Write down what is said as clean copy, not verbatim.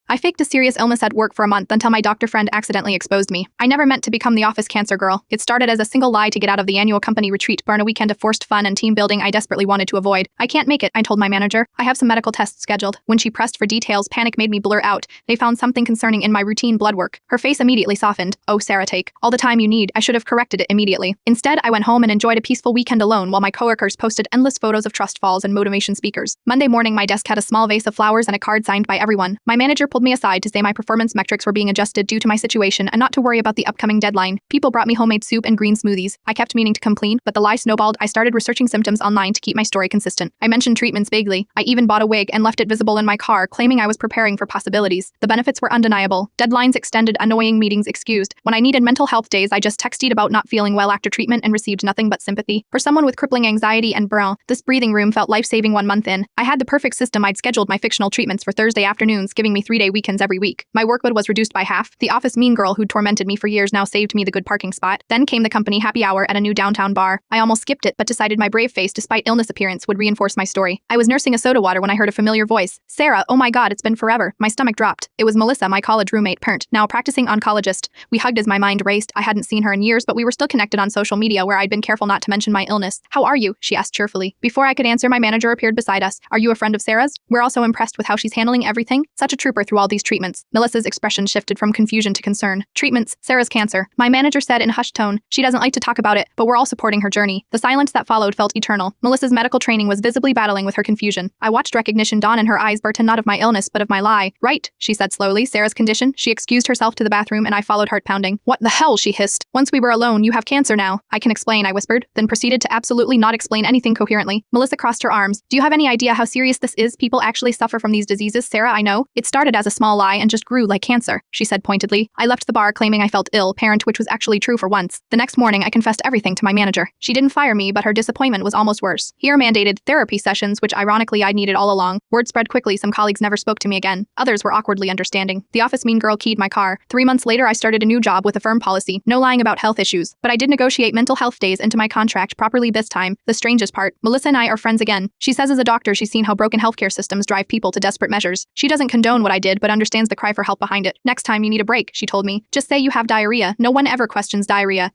I faked a serious illness at work for a month until my doctor friend accidentally exposed me. I never meant to become the office cancer girl. It started as a single lie to get out of the annual company retreat, burn a weekend of forced fun and team building I desperately wanted to avoid. I can't make it, I told my manager. I have some medical tests scheduled. When she pressed for details, panic made me blur out. They found something concerning in my routine blood work. Her face immediately softened. Oh, Sarah, take all the time you need. I should have corrected it immediately. Instead, I went home and enjoyed a peaceful weekend alone while my coworkers posted endless photos of trust falls and motivation speakers. Monday morning, my desk had a small vase of flowers and a card signed by everyone. My manager pulled me aside to say my performance metrics were being adjusted due to my situation and not to worry about the upcoming deadline. People brought me homemade soup and green smoothies. I kept meaning to complain, but the lie snowballed. I started researching symptoms online to keep my story consistent. I mentioned treatments vaguely. I even bought a wig and left it visible in my car, claiming I was preparing for possibilities. The benefits were undeniable. Deadlines extended, annoying meetings excused. When I needed mental health days, I just texted about not feeling well after treatment and received nothing but sympathy. For someone with crippling anxiety and burnout, this breathing room felt life-saving 1 month in. I had the perfect system. I'd scheduled my fictional treatments for Thursday afternoons, giving me 3-day weekends every week. My workload was reduced by half. The office mean girl who'd tormented me for years now saved me the good parking spot. Then came the company happy hour at a new downtown bar. I almost skipped it, but decided my brave face despite illness appearance would reinforce my story. I was nursing a soda water when I heard a familiar voice. Sarah, oh my god, it's been forever. My stomach dropped. It was Melissa, my college roommate, now practicing oncologist. We hugged as my mind raced. I hadn't seen her in years, but we were still connected on social media where I'd been careful not to mention my illness. How are you? She asked cheerfully. Before I could answer, my manager appeared beside us. Are you a friend of Sarah's? We're also impressed with how she's handling everything. Such a trooper through all these treatments. Melissa's expression shifted from confusion to concern. Treatments, Sarah's cancer. My manager said in a hushed tone. She doesn't like to talk about it, but we're all supporting her journey. The silence that followed felt eternal. Melissa's medical training was visibly battling with her confusion. I watched recognition dawn in her eyes, Burton, not of my illness, but of my lie. Right, she said slowly. Sarah's condition. She excused herself to the bathroom and I followed, heart pounding. What the hell, she hissed. Once we were alone, you have cancer now. I can explain, I whispered, then proceeded to absolutely not explain anything coherently. Melissa crossed her arms. Do you have any idea how serious this is? People actually suffer from these diseases, Sarah, I know. It started as a small lie and just grew like cancer, she said pointedly. I left the bar claiming I felt ill, parent, which was actually true for once. The next morning, I confessed everything to my manager. She didn't fire me, but her disappointment was almost worse. Here mandated therapy sessions, which ironically I needed all along. Word spread quickly. Some colleagues never spoke to me again. Others were awkwardly understanding. The office mean girl keyed my car. 3 months later, I started a new job with a firm policy. No lying about health issues. But I did negotiate mental health days into my contract properly this time. The strangest part, Melissa and I are friends again. She says as a doctor she's seen how broken healthcare systems drive people to desperate measures. She doesn't condone what I did, but understands the cry for help behind it. Next time you need a break, she told me, just say you have diarrhea. No one ever questions diarrhea.